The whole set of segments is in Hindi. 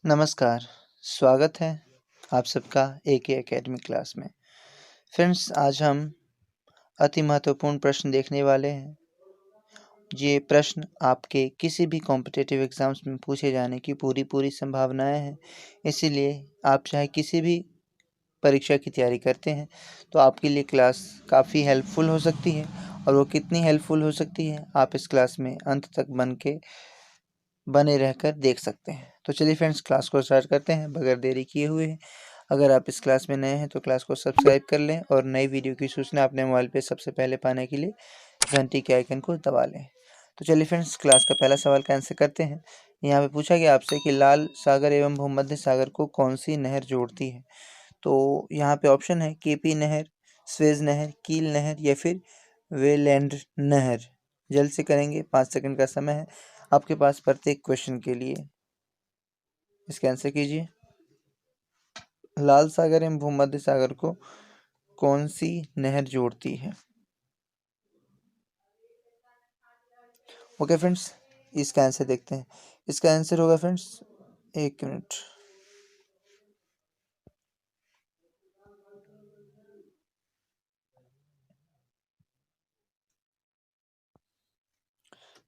नमस्कार, स्वागत है आप सबका एके एकेडमी क्लास में। फ्रेंड्स, आज हम अति महत्वपूर्ण प्रश्न देखने वाले हैं। ये प्रश्न आपके किसी भी कॉम्पिटिटिव एग्ज़ाम्स में पूछे जाने की पूरी संभावनाएं हैं। इसीलिए आप चाहे किसी भी परीक्षा की तैयारी करते हैं, तो आपके लिए क्लास काफ़ी हेल्पफुल हो सकती है। और वो कितनी हेल्पफुल हो सकती है, आप इस क्लास में अंत तक बने रहकर देख सकते हैं। तो चलिए फ्रेंड्स, क्लास को स्टार्ट करते हैं बगैर देरी किए हुए। अगर आप इस क्लास में नए हैं तो क्लास को सब्सक्राइब कर लें और नई वीडियो की सूचना अपने मोबाइल पे सबसे पहले पाने के लिए घंटी के आइकन को दबा लें। तो चलिए फ्रेंड्स, क्लास का पहला सवाल का आंसर करते हैं। यहाँ पे पूछा गया आपसे कि लाल सागर एवं भूमध्य सागर को कौन सी नहर जोड़ती है। तो यहाँ पे ऑप्शन है केपी नहर, स्वेज नहर, कील नहर या फिर वेलैंड नहर। जल्द से करेंगे, 5 सेकंड का समय है आपके पास प्रत्येक क्वेश्चन के लिए। इसका आंसर कीजिए। लाल सागर एवं भूमध्य सागर को कौन सी नहर जोड़ती है। ओके फ्रेंड्स, इसका आंसर देखते हैं। इसका आंसर होगा फ्रेंड्स, एक मिनट,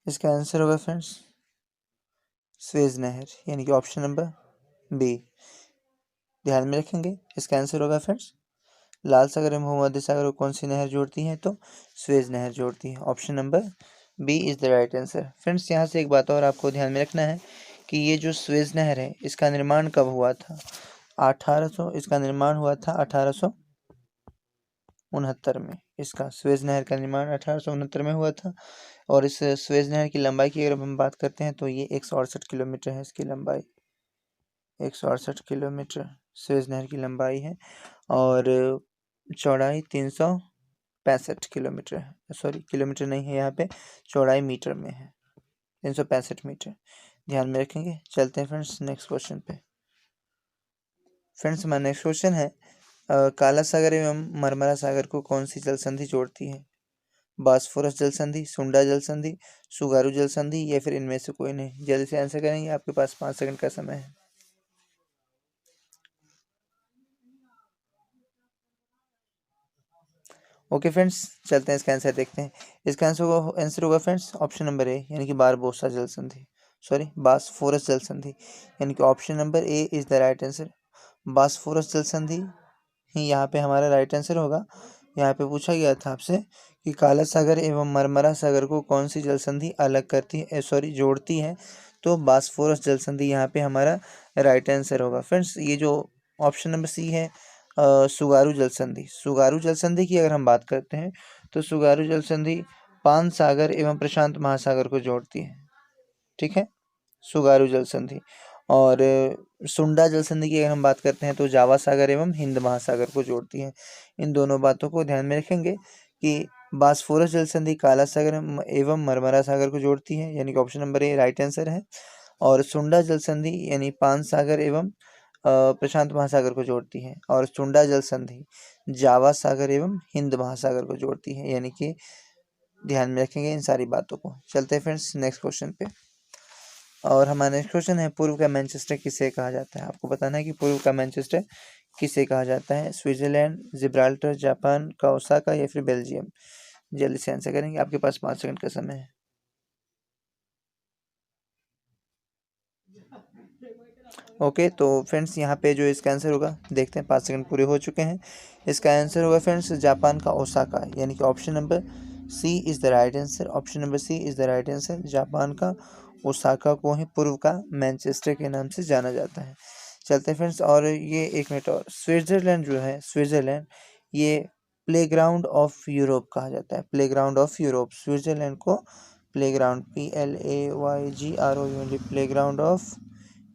इसका आंसर होगा फ्रेंड्स स्वेज नहर, यानी कि ऑप्शन नंबर बी। ध्यान में रखेंगे, इसका आंसर होगा फ्रेंड्स लाल सागर एवं भूमध्य सागर को कौन सी नहर जोड़ती है, तो स्वेज नहर जोड़ती है। Option number B is the right answer. Friends, यहाँ से एक बात और आपको ध्यान में रखना है कि ये जो स्वेज नहर है, इसका निर्माण कब हुआ था। 1800 इसका निर्माण हुआ था 1869 में। इसका स्वेज नहर का निर्माण 1869 में हुआ था। और इस स्वेज नहर की लंबाई की अगर हम बात करते हैं तो ये 168 किलोमीटर है। इसकी लंबाई 168 किलोमीटर स्वेज नहर की लंबाई है। और चौड़ाई 365 किलोमीटर है। सॉरी, किलोमीटर नहीं है, यहाँ पे चौड़ाई मीटर में है, 365 मीटर। ध्यान में रखेंगे। चलते हैं फ्रेंड्स नेक्स्ट क्वेश्चन पे। फ्रेंड्स, हमारा नेक्स्ट क्वेश्चन है काला सागर एवं मरमरा सागर को कौन सी जल संधि जोड़ती है। बॉस्फोरस जल संधि, सुंडा जल संधि, सुगारू जल संधि या फिर इनमें से कोई नहीं। जल्दी से आंसर करेंगे, आपके पास 5 सेकंड का समय है। ओके फ्रेंड्स, चलते हैं इसका आंसर देखते हैं। इसका आंसर होगा फ्रेंड्स ऑप्शन नंबर ए, यानी कि बारबोसा जल संधि, सॉरी बॉस्फोरस जल संधि, यानी कि option number A is the right answer. Bosphorus जल संधि ही यहाँ पे हमारा राइट आंसर होगा। यहाँ पे पूछा गया था आपसे कि काला सागर एवं मरमरा सागर को कौन सी जल संधि अलग करती है, सॉरी जोड़ती है, तो बॉस्फोरस जल संधि यहाँ पे हमारा राइट आंसर होगा। फ्रेंड्स, ये जो ऑप्शन नंबर सी है सुगारू जल संधि, सुगारू जल संधि की अगर हम बात करते हैं तो सुगारू जल संधि पान सागर एवं प्रशांत महासागर को जोड़ती है। ठीक है, सुगारू जल संधि। और सुंडा जल संधि की अगर हम बात करते हैं तो जावा सागर एवं हिंद महासागर को जोड़ती है। इन दोनों बातों को ध्यान में रखेंगे कि बॉस्फोरस जल संधि काला सागर एवं मरमरा सागर को जोड़ती है, यानी कि option number A right answer है। और सुंडा जल संधि यानी पान सागर एवं प्रशांत महासागर को जोड़ती है। और सुंडा जल संधि जावा सागर एवं हिंद महासागर को जोड़ती है, यानी कि ध्यान में रखेंगे इन सारी बातों को। चलते हैं फ्रेंड्स नेक्स्ट क्वेश्चन पे। और हमारा नेक्स्ट क्वेश्चन है पूर्व का मैनचेस्टर किसे कहा जाता है। आपको बताना है कि पूर्व का मैनचेस्टर किसे कहा जाता है। स्विट्जरलैंड, जिब्राल्टर, जापान का ओसाका या फिर बेल्जियम। जल्दी से आंसर करेंगे, आपके पास 5 सेकंड का समय है। ओके, तो फ्रेंड्स यहाँ पे जो इसका आंसर होगा देखते हैं, 5 सेकंड पूरे हो चुके हैं। इसका आंसर होगा फ्रेंड्स जापान का ओसाका, यानी कि option number C is the right answer. Option number C is the right answer. Japan का ओसाका को ही पूर्व का मैनचेस्टर के नाम से जाना जाता है। चलते हैं फ्रेंड्स, और ये एक मिनट, और स्विट्ज़रलैंड जो है, स्विट्ज़रलैंड ये प्लेग्राउंड ऑफ यूरोप कहा जाता है। प्लेग्राउंड ऑफ यूरोप, स्विट्ज़रलैंड को playground PLAYGROUND playground of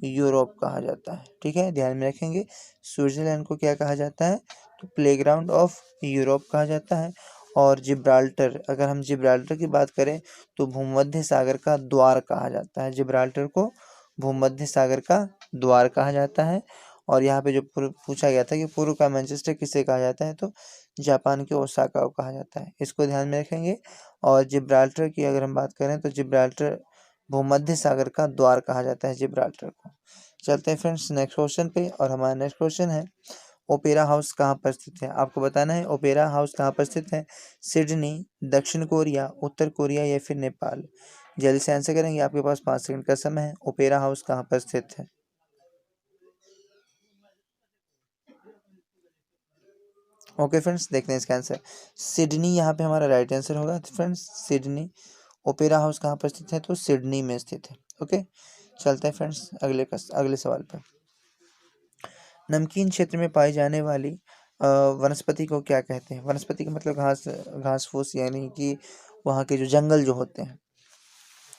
Europe कहा जाता है। ठीक है, ध्यान में रखेंगे, स्विट्जरलैंड को क्या कहा जाता है, तो प्लेग्राउंड ऑफ यूरोप कहा जाता है। और जिब्राल्टर, अगर हम जिब्राल्टर की बात करें तो भूमध्य सागर का द्वार कहा जाता है। जिब्राल्टर को भूमध्य सागर का द्वार कहा जाता है। और यहाँ पे जो पूछा गया था कि पूर्व का मैनचेस्टर किसे कहा जाता है, तो जापान के ओसाका को कहा जाता है। इसको ध्यान में रखेंगे। और जिब्राल्टर की अगर हम बात करें तो जिब्राल्टर भूमध्य सागर का द्वार कहा जाता है जिब्राल्टर को। चलते हैं फ्रेंड्स नेक्स्ट क्वेश्चन पे, और हमारा नेक्स्ट क्वेश्चन है ओपेरा हाउस कहाँ पर स्थित है। आपको बताना है ओपेरा हाउस कहाँ पर स्थित है। सिडनी, दक्षिण कोरिया, उत्तर कोरिया या फिर नेपाल। जल्दी से आंसर करेंगे, आपके पास 5 सेकंड का समय है। ओपेरा हाउस कहाँ पर स्थित है। ओके फ्रेंड्स, देखते हैं इसका आंसर। सिडनी यहाँ पे हमारा राइट आंसर होगा फ्रेंड्स, सिडनी। ओपेरा हाउस कहाँ पर स्थित है, तो सिडनी में स्थित है। ओके, चलते हैं फ्रेंड्स अगले सवाल पर। नमकीन क्षेत्र में पाई जाने वाली वनस्पति को क्या कहते हैं। वनस्पति का मतलब घास फूस, यानी कि वहाँ के जो जंगल जो होते हैं,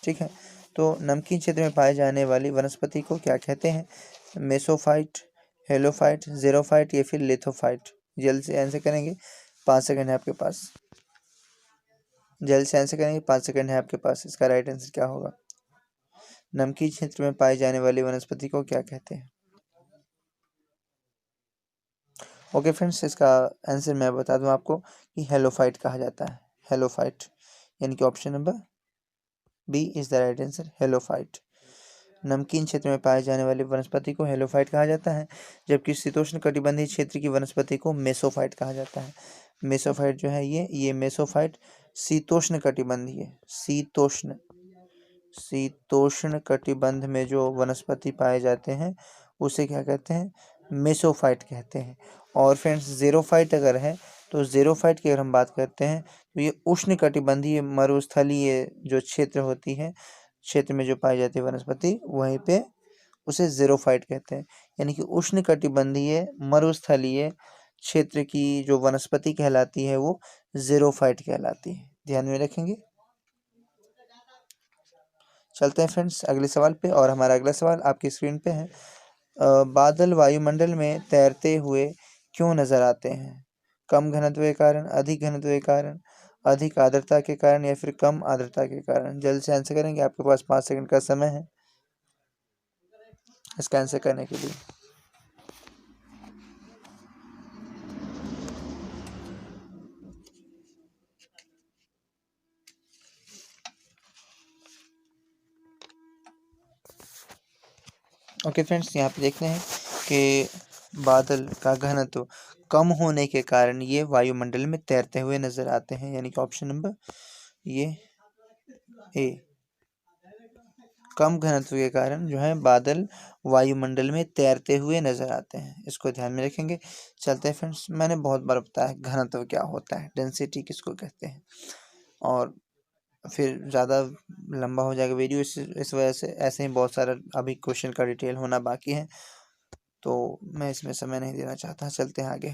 ठीक है। तो नमकीन क्षेत्र में पाए जाने वाली वनस्पति को क्या कहते हैं। मेसोफाइट, हेलोफाइट, जेरोफाइट या फिर लिथोफाइट। जल्द से आंसर करेंगे, 5 सेकंड है आपके पास। जल्द से आंसर करेंगे, 5 सेकंड है आपके पास। इसका राइट आंसर क्या होगा। नमकीन क्षेत्र में पाई जाने वाली वनस्पति को क्या कहते हैं। ओके फ्रेंड्स, इसका आंसर मैं बता दूं आपको कि हेलोफाइट कहा जाता है। हेलोफाइट, यानी कि option number B is the right answer, halophyte. नमकीन क्षेत्र में पाए जाने वाली वनस्पति को हेलोफाइट कहा जाता है, जबकि शीतोष्ण कटिबंधीय क्षेत्र की वनस्पति को मेसोफाइट कहा जाता है। मेसोफाइट जो है ये मेसोफाइट शीतोष्ण कटिबंधीय, शीतोष्ण कटिबंध में जो वनस्पति पाए जाते हैं उसे क्या कहते हैं, मेसोफाइट कहते हैं। और फ्रेंड्स ज़ेरोफाइट अगर है, तो ज़ेरोफाइट की अगर हम बात करते हैं तो ये उष्ण कटिबंधीय मरुस्थलीय जो क्षेत्र होती है, क्षेत्र में जो पाई जाती है वनस्पति, वहीं पे उसे ज़ेरोफाइट कहते हैं। यानी कि उष्ण कटिबंधीय मरुस्थलीय क्षेत्र की जो वनस्पति कहलाती है वो ज़ेरोफाइट कहलाती है। ध्यान में रखेंगे। चलते हैं फ्रेंड्स अगले सवाल पे, और हमारा अगला सवाल आपकी स्क्रीन पे है। बादल वायुमंडल में तैरते हुए क्यों नजर आते हैं। कम घनत्व के कारण, अधिक घनत्व के कारण, अधिक आर्द्रता के कारण या फिर कम आर्द्रता के कारण। जल्द से आंसर करेंगे, आपके पास 5 सेकंड का समय है इसका आंसर करने के लिए। ओके फ्रेंड्स, यहाँ पे देखते हैं कि बादल का घनत्व कम होने के कारण ये वायुमंडल में तैरते हुए नजर आते हैं, यानी कि ऑप्शन नंबर ये ए। कम घनत्व के कारण जो है बादल वायुमंडल में तैरते हुए नजर आते हैं, इसको ध्यान में रखेंगे। चलते हैं फ्रेंड्स, मैंने बहुत बार बताया घनत्व क्या होता है, डेंसिटी किसको कहते हैं, और फिर ज़्यादा लंबा हो जाएगा वीडियो, इस वजह से ऐसे ही बहुत सारा अभी क्वेश्चन का डिटेल होना बाकी है, तो मैं इसमें समय नहीं देना चाहता। चलते हैं आगे।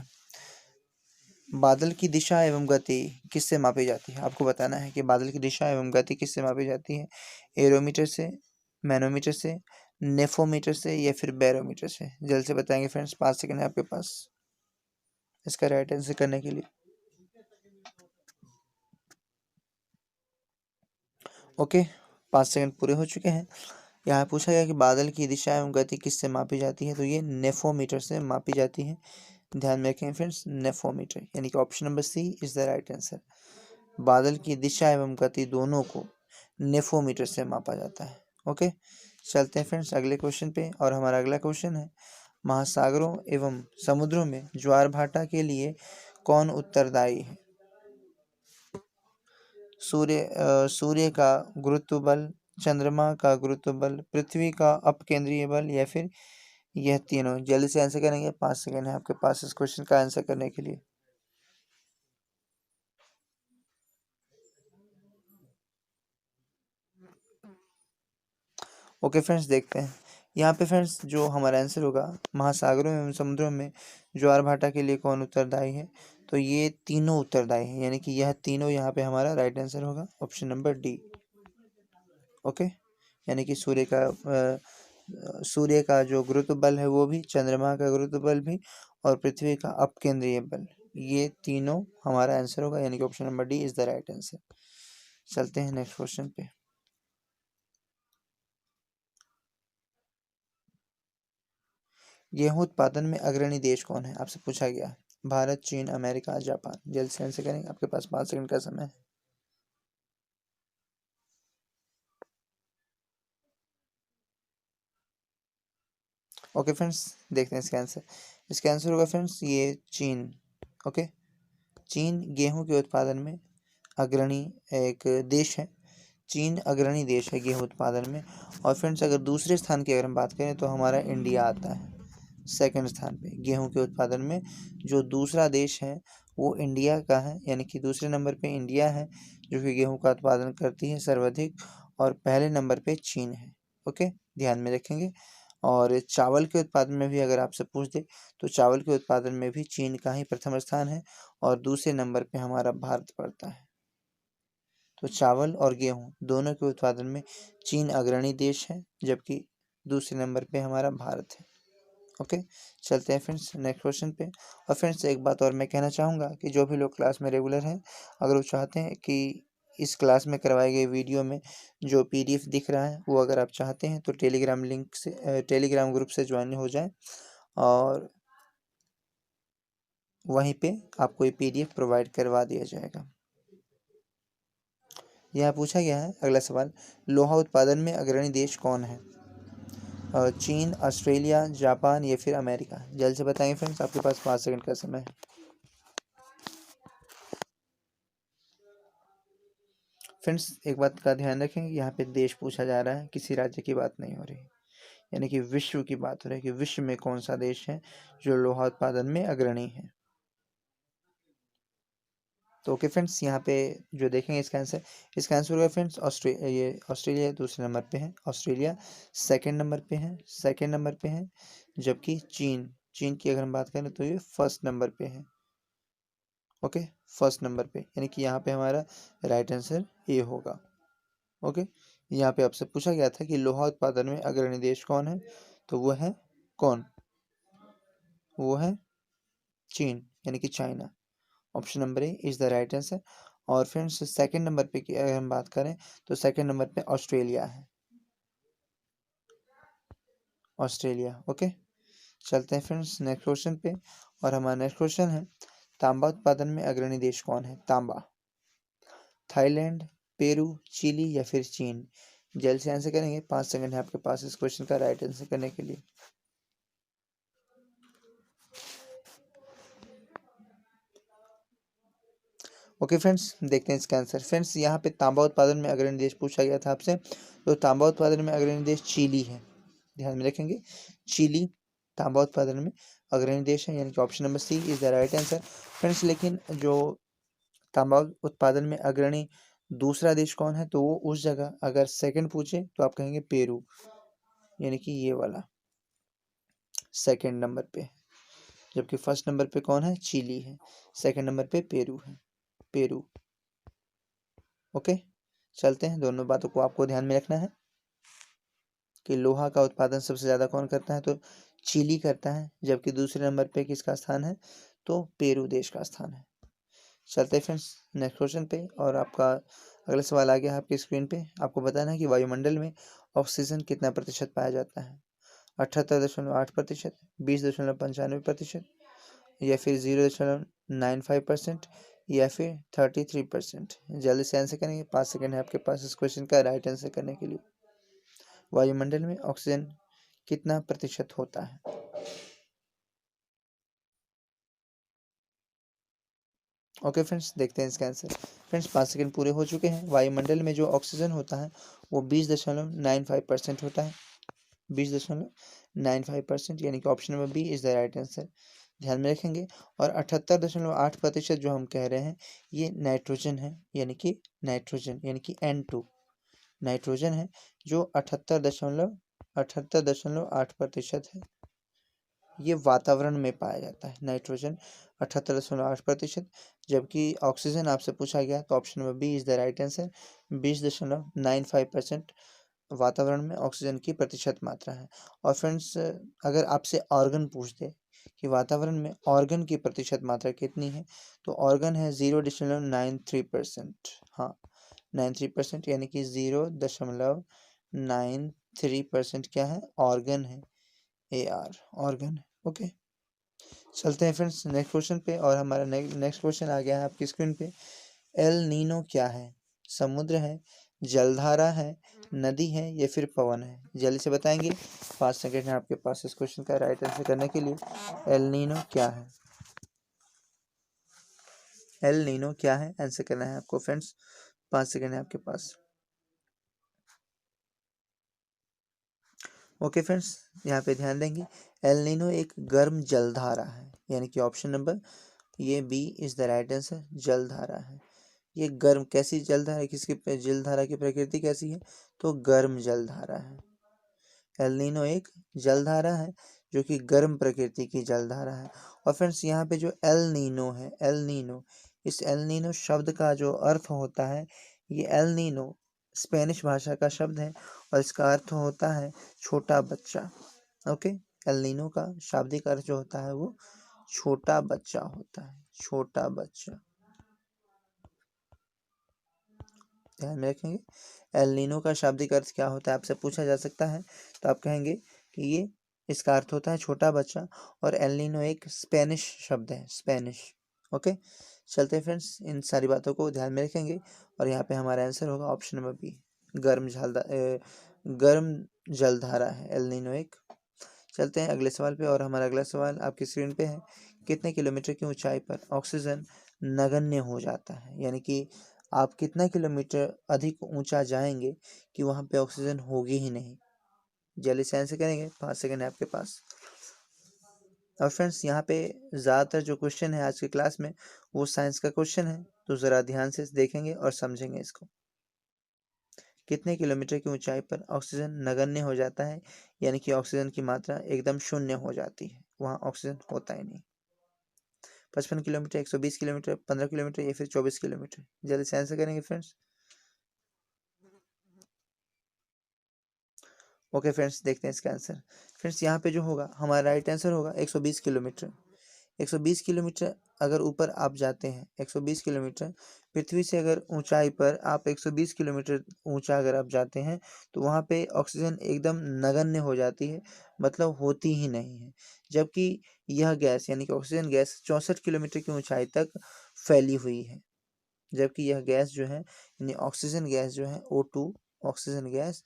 बादल की दिशा एवं गति किससे मापी जाती है। आपको बताना है कि बादल की दिशा एवं गति किससे मापी जाती है। एरोमीटर से, मैनोमीटर से, नेफोमीटर से या फिर बैरोमीटर से। जल्द से बताएंगे फ्रेंड्स, 5 सेकंड है आपके पास इसका राइट आंसर करने के लिए। ओके, 5 सेकंड पूरे हो चुके हैं। यहाँ पूछा गया कि बादल की दिशा एवं गति किससे मापी जाती है, तो ये नेफोमीटर से मापी जाती है। ध्यान में रखें फ्रेंड्स, नेफोमीटर, यानी कि option number C is the right answer. बादल की दिशा एवं गति दोनों को नेफोमीटर से मापा जाता है। ओके, चलते हैं फ्रेंड्स अगले क्वेश्चन पे, और हमारा अगला क्वेश्चन है महासागरों एवं समुद्रों में ज्वार भाटा के लिए कौन उत्तरदायी है। सूर्य का गुरुत्व बल, चंद्रमा का गुरुत्व बल, पृथ्वी का अपकेंद्रीय बल या फिर यह तीनों। जल्दी से आंसर करेंगे, 5 सेकंड है आपके पास इस क्वेश्चन का आंसर करने के लिए। ओके फ्रेंड्स, देखते हैं यहाँ पे फ्रेंड्स, जो हमारा आंसर होगा महासागरों एवं समुद्रों में ज्वार भाटा के लिए कौन उत्तरदायी है, तो ये तीनों उत्तरदायी हैं, यानी कि यह तीनों यहाँ पे हमारा राइट आंसर होगा, ऑप्शन नंबर डी। ओके, यानी कि सूर्य का जो गुरुत्व बल है वो भी, चंद्रमा का गुरुत्व बल भी, और पृथ्वी का अपकेंद्रीय बल, ये तीनों हमारा आंसर होगा, यानी कि option number D is the right answer. चलते हैं नेक्स्ट क्वेश्चन पे। गेहूं उत्पादन में अग्रणी देश कौन है, आपसे पूछा गया। भारत, चीन, अमेरिका, जापान। जल्द से आंसर करेंगे, आपके पास 5 सेकंड का समय है। ओके फ्रेंड्स, देखते हैं इसका आंसर। इसका आंसर होगा फ्रेंड्स ये चीन। ओके, चीन गेहूं के उत्पादन में अग्रणी एक देश है। चीन अग्रणी देश है गेहूं उत्पादन में। और फ्रेंड्स अगर दूसरे स्थान की अगर हम बात करें तो हमारा इंडिया आता है सेकंड स्थान पे गेहूं के उत्पादन में। जो दूसरा देश है वो इंडिया का है, यानी कि दूसरे नंबर पे इंडिया है जो कि गेहूं का उत्पादन करती है सर्वाधिक, और पहले नंबर पे चीन है। ओके, ध्यान में रखेंगे। और चावल के उत्पादन में भी अगर आपसे पूछ दे तो चावल के उत्पादन में भी चीन का ही प्रथम स्थान है, और दूसरे नंबर पे हमारा भारत पड़ता है। तो चावल और गेहूं दोनों के उत्पादन में चीन अग्रणी देश है, जबकि दूसरे नंबर पे हमारा भारत है। ओके, चलते हैं फ्रेंड्स नेक्स्ट क्वेश्चन पे। और फ्रेंड्स एक बात और मैं कहना चाहूँगा कि जो भी लोग क्लास में रेगुलर हैं, अगर वो चाहते हैं कि इस क्लास में करवाए गए वीडियो में जो पीडीएफ दिख रहा है वो अगर आप चाहते हैं तो टेलीग्राम लिंक से टेलीग्राम ग्रुप से ज्वाइन हो जाएं, और वहीं पे आपको ये पीडीएफ प्रोवाइड करवा दिया जाएगा। यहाँ पूछा गया है अगला सवाल, लोहा उत्पादन में अग्रणी देश कौन है? चीन, ऑस्ट्रेलिया, जापान या फिर अमेरिका? जल्द से बताएंगे फ्रेंड्स, आपके पास 5 सेकंड का समय है। फ्रेंड्स एक बात का ध्यान रखें, यहाँ पे देश पूछा जा रहा है, किसी राज्य की बात नहीं हो रही, यानी कि विश्व की बात हो रही है कि विश्व में कौन सा देश है जो लोहा उत्पादन में अग्रणी है। तो ओके फ्रेंड्स, यहाँ पे जो देखेंगे इसका आंसर होगा फ्रेंड्स ऑस्ट्रेलिया दूसरे नंबर पे है, ऑस्ट्रेलिया सेकंड नंबर पे है, जबकि चीन चीन की अगर हम बात करें तो ये फर्स्ट नंबर पे है। ओके, फर्स्ट नंबर पे, यानी कि यहाँ पे हमारा राइट आंसर ए होगा। ओके, यहाँ पे आपसे पूछा गया था कि लोहा उत्पादन में अग्रणी देश कौन है, तो वो है कौन? वो है चीन, यानी कि China. Option number A is the right answer. और फ्रेंड्स सेकंड नंबर पे की अगर हम बात करें तो सेकंड नंबर पे ऑस्ट्रेलिया है, ऑस्ट्रेलिया। ओके, चलते हैं फ्रेंड्स नेक्स्ट क्वेश्चन पे। और हमारा नेक्स्ट क्वेश्चन है, तांबा उत्पादन में अग्रणी देश कौन है? तांबा, थाईलैंड, पेरू, चिली या फिर चीन? जल्द से आंसर करेंगे, 5 सेकंड है आपके पास इस क्वेश्चन का राइट आंसर करने के लिए। ओके फ्रेंड्स, देखते हैं इसका आंसर। फ्रेंड्स यहाँ पे तांबा उत्पादन में अग्रणी देश पूछा गया था आपसे, तो तांबा उत्पादन में अग्रणी देश चिली है, ध्यान में रखेंगे। चिली तांबा उत्पादन में अग्रणी देश है, यानी कि option number C is the right answer. Friends लेकिन जो तांबा उत्पादन में अग्रणी दूसरा देश कौन है, तो वो उस जगह अगर सेकंड पूछे तो आप कहेंगे पेरू, यानी कि ये वाला सेकंड नंबर पे, जबकि फर्स्ट नंबर पे कौन है? चिली है, सेकंड नंबर पे पेरू है, पेरू। ओके, चलते हैं, दोनों बातों को आपको ध्यान में रखना है कि लोहा का उत्पादन सबसे ज़्यादा कौन करता है, तो चिली करता है, जबकि दूसरे नंबर पे किसका स्थान है, तो पेरू देश का स्थान है। चलते हैं फ्रेंड्स नेक्स्ट क्वेश्चन पे। और आपका अगला सवाल आ गया है आपकी स्क्रीन पे। आपको बताना है कि वायुमंडल में ऑक्सीजन कितना प्रतिशत पाया जाता है? 78.8%, 20.95%, या फिर 0.95%, या फिर 33%? जल्दी से आंसर करेंगे, 5 सेकंड है आपके पास इस क्वेश्चन का राइट आंसर करने के लिए। वायुमंडल में ऑक्सीजन कितना प्रतिशत होता है? ओके फ्रेंड्स, देखते हैं इसका आंसर। फ्रेंड्स 5 सेकंड पूरे हो चुके हैं। वायुमंडल में जो ऑक्सीजन होता है वो 20.95% होता है, 20.95%, यानी कि option number B is the right answer, ध्यान में रखेंगे। और 78.8% जो हम कह रहे हैं ये नाइट्रोजन है, यानी कि नाइट्रोजन यानी कि N2 नाइट्रोजन है, जो 78.8% है। ये वातावरण में पाया जाता है नाइट्रोजन, 78.8%, जबकि ऑक्सीजन आपसे पूछा गया तो option number B is the right answer, 20.95% वातावरण में ऑक्सीजन की प्रतिशत मात्रा है। और फ्रेंड्स अगर आपसे ऑर्गन पूछ दे कि वातावरण में ऑर्गन की प्रतिशत मात्रा कितनी है, तो ऑर्गन है 0.93%। हाँ, 93%, यानी कि 0.93% क्या है? ऑर्गन है, AR ऑर्गन है। ओके, चलते हैं फ्रेंड्स नेक्स्ट क्वेश्चन पे। और हमारा नेक्स्ट क्वेश्चन आ गया है आपकी स्क्रीन पे। एल नीनो क्या है? समुद्र है, जलधारा है, नदी है या फिर पवन है? जल्दी से बताएंगे, 5 सेकेंड है आपके पास इस क्वेश्चन का राइट आंसर करने के लिए। एल नीनो क्या है? एल नीनो क्या है, आंसर करना है आपको फ्रेंड्स। 5 सेकेंड है आपके पास। ओके फ्रेंड्स, यहाँ पे ध्यान देंगे, एल नीनो एक गर्म जलधारा है, यानी कि ऑप्शन नंबर ये B is the right answer, जलधारा है। ये गर्म कैसी जलधारा है, जलधारा की प्रकृति कैसी है? तो गर्म जलधारा है। एल नीनो एक जलधारा है जो कि गर्म प्रकृति की जलधारा है। और फ्रेंड्स यहाँ पे जो एल नीनो है, एल नीनो, इस एल नीनो शब्द का जो अर्थ होता है, ये एल नीनो स्पेनिश भाषा का शब्द है और इसका अर्थ होता है छोटा बच्चा। ओके, एल नीनो का शाब्दिक अर्थ जो होता है वो छोटा बच्चा होता है, छोटा बच्चा। ध्यान में रखेंगे, एल नीनो का शाब्दिक अर्थ क्या होता है आपसे पूछा जा सकता है, तो आप कहेंगे कि ये इसका अर्थ होता है छोटा बच्चा। और एल नीनो एक स्पेनिश शब्द है, स्पेनिश। ओके, चलते हैं फ्रेंड्स, इन सारी बातों को ध्यान में रखेंगे और यहाँ पे हमारा आंसर होगा ऑप्शन नंबर बी, गर्म जलधारा है एल नीनो एक। चलते हैं अगले सवाल पे, और हमारा अगला सवाल आपकी स्क्रीन पे है, कितने किलोमीटर की ऊंचाई पर ऑक्सीजन नगण्य हो जाता है? यानी कि आप कितना किलोमीटर अधिक ऊंचा जाएंगे कि वहां पे ऑक्सीजन होगी ही नहीं? जल्दी से आंसर करेंगे, 5 सेकेंड है आपके पास। और फ्रेंड्स यहाँ पे ज़्यादातर जो क्वेश्चन है आज की क्लास में वो साइंस का क्वेश्चन है, तो ज़रा ध्यान से देखेंगे और समझेंगे इसको। कितने किलोमीटर की ऊंचाई पर ऑक्सीजन नगण्य हो जाता है, यानी कि ऑक्सीजन की मात्रा एकदम शून्य हो जाती है, वहाँ ऑक्सीजन होता ही नहीं? 55 किलोमीटर, 120 किलोमीटर, 15 किलोमीटर या फिर 24 किलोमीटर? जल्दी से आंसर करेंगे फ्रेंड्स। ओके फ्रेंड्स, देखते हैं इसका आंसर। फ्रेंड्स यहाँ पे जो होगा हमारा राइट आंसर होगा 120 किलोमीटर। 120 किलोमीटर अगर ऊपर आप जाते हैं, 120 किलोमीटर पृथ्वी से अगर ऊंचाई पर आप 120 किलोमीटर ऊंचा अगर आप जाते हैं, तो वहाँ पे ऑक्सीजन एकदम नगण्य हो जाती है, मतलब होती ही नहीं है। जबकि यह गैस यानी कि ऑक्सीजन गैस 64 किलोमीटर की ऊंचाई तक फैली हुई है। जबकि यह गैस जो है, यानी ऑक्सीजन गैस जो है O2, ऑक्सीजन गैस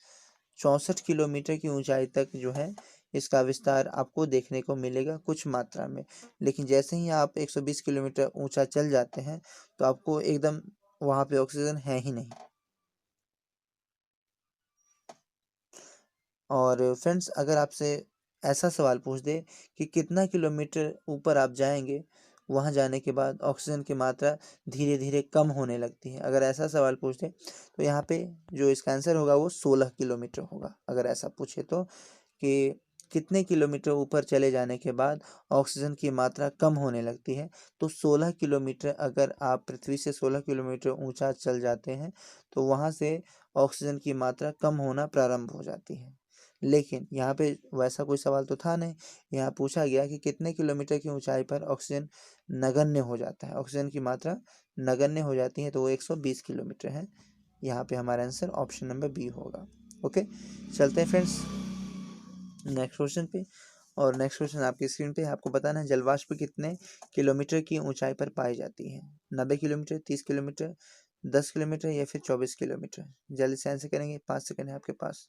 64 किलोमीटर की ऊंचाई तक जो है इसका विस्तार आपको देखने को मिलेगा कुछ मात्रा में। लेकिन जैसे ही आप 120 किलोमीटर ऊंचा चल जाते हैं, तो आपको एकदम वहाँ पे ऑक्सीजन है ही नहीं। और फ्रेंड्स अगर आपसे ऐसा सवाल पूछ दे कि कितना किलोमीटर ऊपर आप जाएंगे, वहाँ जाने के बाद ऑक्सीजन की मात्रा धीरे धीरे कम होने लगती है, अगर ऐसा सवाल पूछ दे, तो यहाँ पे जो इसका आंसर होगा वो 16 किलोमीटर होगा। अगर ऐसा पूछे तो कि कितने किलोमीटर ऊपर चले जाने के बाद ऑक्सीजन की मात्रा कम होने लगती है, तो 16 किलोमीटर अगर आप पृथ्वी से 16 किलोमीटर ऊंचा चल जाते हैं, तो वहाँ से ऑक्सीजन की मात्रा कम होना प्रारंभ हो जाती है। लेकिन यहाँ पे वैसा कोई सवाल तो था नहीं, यहाँ पूछा गया कि कितने किलोमीटर की ऊंचाई पर ऑक्सीजन नगण्य हो जाता है, ऑक्सीजन की मात्रा नगण्य हो जाती है, तो वो 120 किलोमीटर है। यहाँ पे हमारा आंसर ऑप्शन नंबर बी होगा। ओके, चलते हैं फ्रेंड्स नेक्स्ट क्वेश्चन पे। और नेक्स्ट क्वेश्चन आपकी स्क्रीन पे है, आपको बताना है जलवाष्प कितने किलोमीटर की ऊंचाई पर पाई जाती है? 90 किलोमीटर, 30 किलोमीटर, 10 किलोमीटर या फिर 24 किलोमीटर? जल्दी से आंसर करेंगे, 5 सेकेंड है आपके पास।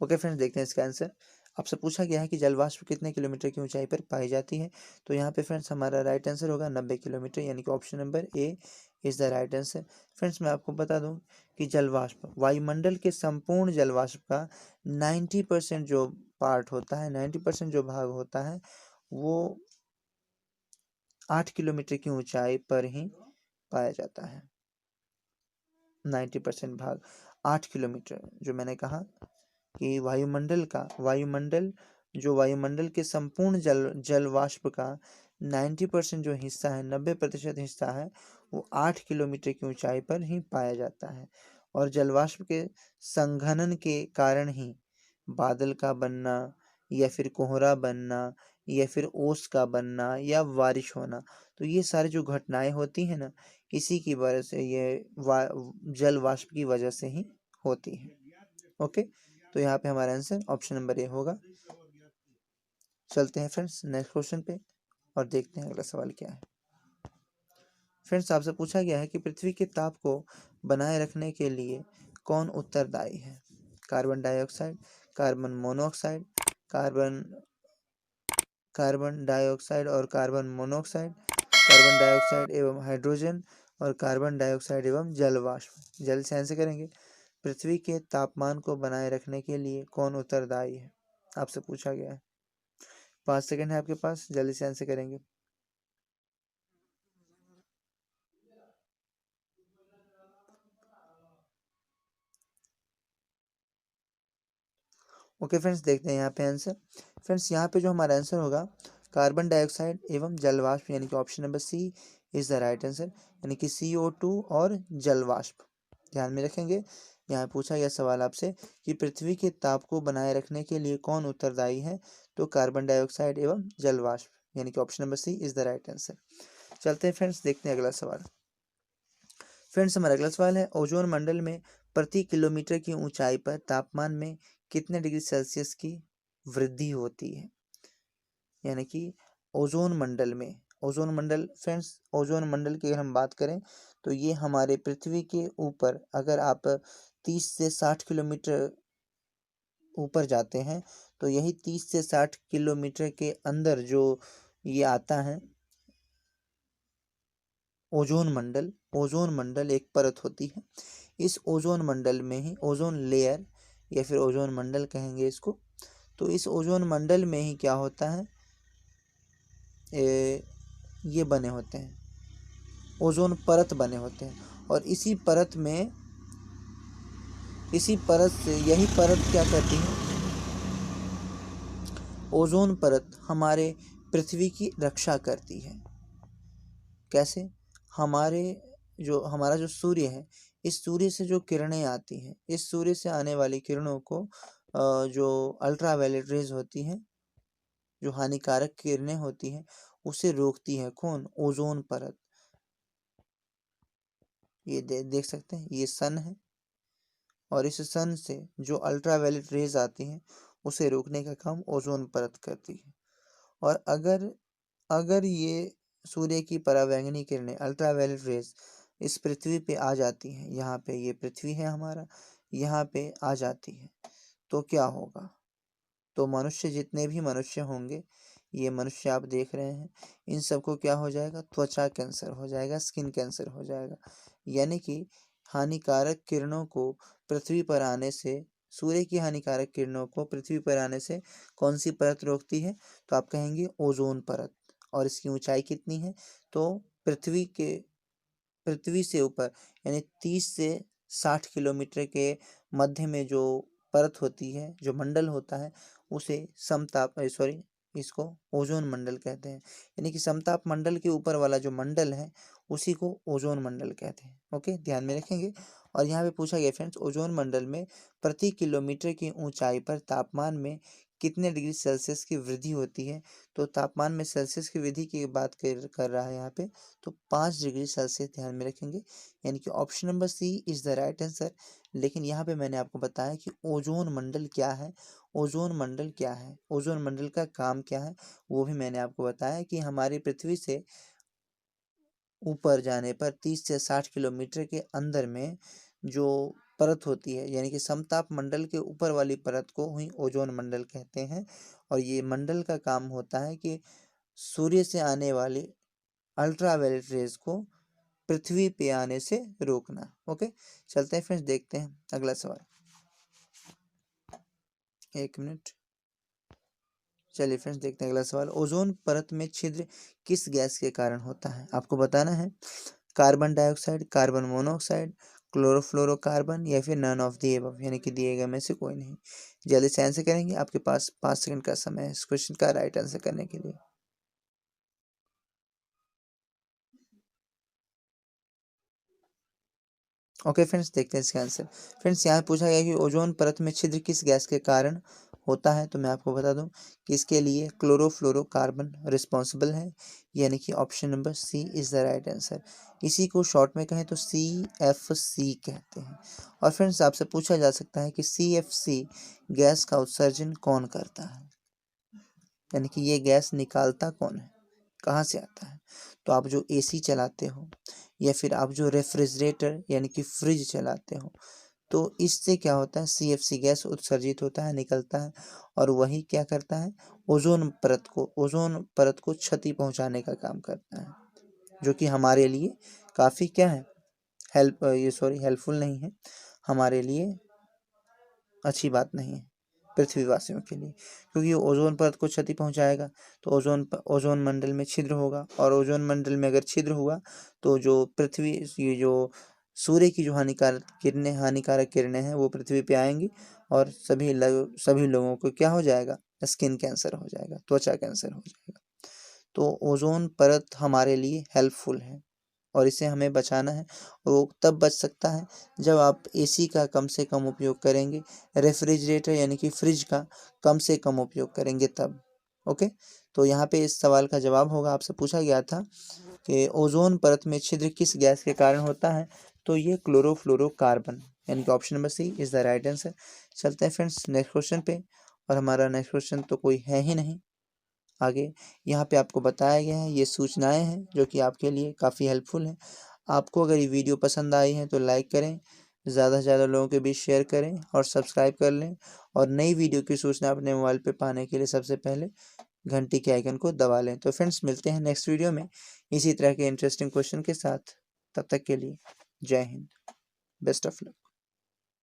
ओके फ्रेंड्स, देखते हैं इसका आंसर। आपसे पूछा गया है कि जलवाष्प कितने किलोमीटर की ऊंचाई पर पाई जाती है, तो यहाँ पे फ्रेंड्स हमारा राइट आंसर होगा 90 किलोमीटर, यानी कि option number A is the right answer. Friends मैं आपको बता दूं कि जलवाष्प वायुमंडल के संपूर्ण जलवाष्प का 90% जो पार्ट होता है, 90% जो भाग होता है, वो 8 किलोमीटर की ऊंचाई पर ही पाया जाता है। 90% भाग 8 किलोमीटर, जो मैंने कहा कि वायुमंडल के संपूर्ण जल वाष्प का 90% जो हिस्सा है, 90% हिस्सा है, वो 8 किलोमीटर की ऊंचाई पर ही पाया जाता है। और जलवाष्प के संघनन के कारण ही बादल का बनना या फिर कोहरा बनना या फिर ओस का बनना या बारिश होना, तो ये सारी जो घटनाएं होती हैं ना, इसी की वजह से ये जल वाष्प की वजह से ही होती है। ओके, तो यहाँ पे हमारा आंसर ऑप्शन नंबर ए होगा। चलते हैं फ्रेंड्स नेक्स्ट क्वेश्चन पे। और देखते हैं अगला सवाल क्या है। फ्रेंड्स, आपसे पूछा गया है कि पृथ्वी के ताप को बनाए रखने के लिए कौन उत्तरदायी है? Carbon dioxide, carbon monoxide, carbon carbon dioxide और कार्बन मोनोऑक्साइड, कार्बन डाइऑक्साइड एवं हाइड्रोजन और कार्बन डाइऑक्साइड एवं जल वाष्प। जल्दी से आंसर करेंगे। पृथ्वी के तापमान को बनाए रखने के लिए कौन उत्तरदायी है? आपसे पूछा गया है। 5 सेकंड है आपके पास, जल्दी से आंसर करेंगे। ओके फ्रेंड्स, देखते हैं यहाँ पे आंसर। फ्रेंड्स, यहाँ पे जो हमारा आंसर होगा कार्बन डाइऑक्साइड एवं जल वाष्प, यानी कि option number C is the right answer, यानी कि CO2 और जल वाष्प। ध्यान में रखेंगे। यहाँ पूछा गया सवाल आपसे कि पृथ्वी के ताप को बनाए रखने के लिए कौन उत्तरदायी है, तो कार्बन डाइऑक्साइड एवं जल वाष्प, यानी कि option number C is the right answer. चलते हैं फ्रेंड्स, देखते हैं अगला सवाल। फ्रेंड्स, हमारा अगला सवाल है, ओजोन मंडल में प्रति किलोमीटर की ऊंचाई पर तापमान में कितने डिग्री सेल्सियस की वृद्धि होती है? यानी कि ओजोन मंडल में, ओजोन मंडल फ्रेंड्स, ओजोन मंडल की अगर हम बात करें तो ये हमारे पृथ्वी के ऊपर, अगर आप 30 से 60 किलोमीटर ऊपर जाते हैं तो यही 30 से 60 किलोमीटर के अंदर जो ये आता है ओजोन मंडल एक परत होती है। इस ओजोन मंडल में ही ओजोन लेयर या फिर ओजोन मंडल कहेंगे इसको। तो इस ओजोन मंडल में ही क्या होता है, ये बने होते हैं, ओजोन परत बने होते हैं। और इसी परत से यही परत क्या करती है, ओजोन परत हमारे पृथ्वी की रक्षा करती है। कैसे? हमारे हमारा जो सूर्य है, इस सूर्य से जो किरणें आती हैं, इस सूर्य से आने वाली किरणों को जो अल्ट्रावायलेट रेज होती हैं, जो हानिकारक किरणें होती हैं, उसे रोकती है कौन? ओजोन परत। ये देख सकते हैं, ये सन है और इस सन से जो अल्ट्रावायलेट रेज आती हैं उसे रोकने का काम ओजोन परत करती है। और अगर अगर ये सूर्य की परावैंगनी किरणें अल्ट्रावायलेट रेज इस पृथ्वी पे आ जाती हैं, यहाँ पे ये पृथ्वी है हमारा, यहाँ पे आ जाती है, तो क्या होगा? तो मनुष्य, जितने भी मनुष्य होंगे, ये मनुष्य आप देख रहे हैं, इन सबको क्या हो जाएगा? त्वचा कैंसर हो जाएगा, स्किन कैंसर हो जाएगा। यानी कि हानिकारक किरणों को पृथ्वी पर आने से, सूर्य की हानिकारक किरणों को पृथ्वी पर आने से कौन सी परत रोकती है? तो आप कहेंगे ओजोन परत। और इसकी ऊंचाई कितनी है? तो पृथ्वी से ऊपर, यानी 30 से 60 किलोमीटर के मध्य में जो परत होती है, जो मंडल होता है, उसे समताप सॉरी इसको ओजोन मंडल कहते हैं। यानी कि समताप मंडल के ऊपर वाला जो मंडल है उसी को ओजोन मंडल कहते हैं। ओके, ध्यान में रखेंगे। और यहाँ पे पूछा गया फ्रेंड्स, ओजोन मंडल में प्रति किलोमीटर की ऊंचाई पर तापमान में कितने डिग्री सेल्सियस की वृद्धि होती है? तो तापमान में सेल्सियस की वृद्धि की बात कर रहा है यहाँ पे, तो 5 डिग्री सेल्सियस ध्यान में रखेंगे, यानी कि option number C is the right answer. लेकिन यहाँ पे मैंने आपको बताया कि ओजोन मंडल क्या है, ओजोन मंडल क्या है, ओजोन मंडल का काम क्या है, वो भी मैंने आपको बताया कि हमारी पृथ्वी से ऊपर जाने पर 30 से 60 किलोमीटर के अंदर में जो परत होती है, यानी कि समताप मंडल के ऊपर वाली परत को ही ओजोन मंडल कहते हैं। और ये मंडल का काम होता है कि सूर्य से आने वाली अल्ट्रावायलेट रेज को पृथ्वी पे आने से रोकना। ओके, चलते हैं फ्रेंड्स, देखते हैं अगला सवाल। एक मिनट, चलिए फ्रेंड्स, देखते हैं अगला सवाल। ओजोन परत में छिद्र किस गैस के कारण होता है? आपको बताना है। Carbon dioxide, carbon monoxide, chlorofluorocarbon या फिर नन ऑफ दी एबव, यानी कि दिए गए में से कोई नहीं। जल्दी से आंसर करेंगे, आपके पास 5 सेकंड का समय है इस क्वेश्चन का राइट आंसर करने के लिए। ओके फ्रेंड्स, देखते हैं इसका आंसर। फ्रेंड्स, यहाँ पूछा गया कि ओजोन परत में छिद्र किस गैस के कारण होता है, तो मैं आपको बता दूं कि इसके लिए क्लोरोफ्लोरोकार्बन रिस्पॉन्सिबल है, यानी कि option number C is the right answer. इसी को शॉर्ट में कहें तो CFC कहते हैं। और फ्रेंड्स, आपसे पूछा जा सकता है कि CFC गैस का उत्सर्जन कौन करता है, यानी कि ये गैस निकालता कौन है? कहाँ से आता है? तो आप जो एसी चलाते हो या फिर आप जो रेफ्रिजरेटर यानी कि फ्रिज चलाते हो, तो इससे क्या होता है, सीएफसी गैस उत्सर्जित होता है, निकलता है, और वही क्या करता है, ओजोन परत को क्षति पहुंचाने का काम करता है, जो कि हमारे लिए काफ़ी क्या है, हेल्पफुल नहीं है, हमारे लिए अच्छी बात नहीं है पृथ्वीवासियों के लिए, क्योंकि ये ओजोन परत को क्षति पहुंचाएगा। तो ओजोन मंडल में छिद्र होगा, और ओजोन मंडल में अगर छिद्र हुआ तो जो पृथ्वी, ये जो सूर्य की जो हानिकारक किरणें हैं वो पृथ्वी पे आएंगी, और सभी लोगों को क्या हो जाएगा, स्किन कैंसर हो जाएगा, त्वचा कैंसर हो जाएगा। तो ओजोन परत हमारे लिए हेल्पफुल है, और इसे हमें बचाना है। और वो तब बच सकता है जब आप एसी का कम से कम उपयोग करेंगे, रेफ्रिजरेटर यानी कि फ्रिज का कम से कम उपयोग करेंगे तब। ओके, तो यहाँ पे इस सवाल का जवाब होगा, आपसे पूछा गया था कि ओजोन परत में छिद्र किस गैस के कारण होता है, तो ये क्लोरोफ्लोरोकार्बन, यानी कि option number C is the right answer. चलते हैं फ्रेंड्स नेक्स्ट क्वेश्चन पे, और हमारा नेक्स्ट क्वेश्चन तो कोई है ही नहीं आगे। यहाँ पे आपको बताया गया है, ये सूचनाएं हैं जो कि आपके लिए काफ़ी हेल्पफुल हैं। आपको अगर ये वीडियो पसंद आई है तो लाइक करें, ज़्यादा से ज़्यादा लोगों के बीच शेयर करें, और सब्सक्राइब कर लें, और नई वीडियो की सूचना अपने मोबाइल पे पाने के लिए सबसे पहले घंटी के आइकन को दबा लें। तो फ्रेंड्स मिलते हैं नेक्स्ट वीडियो में इसी तरह के इंटरेस्टिंग क्वेश्चन के साथ। तब तक के लिए जय हिंद, बेस्ट ऑफ लक।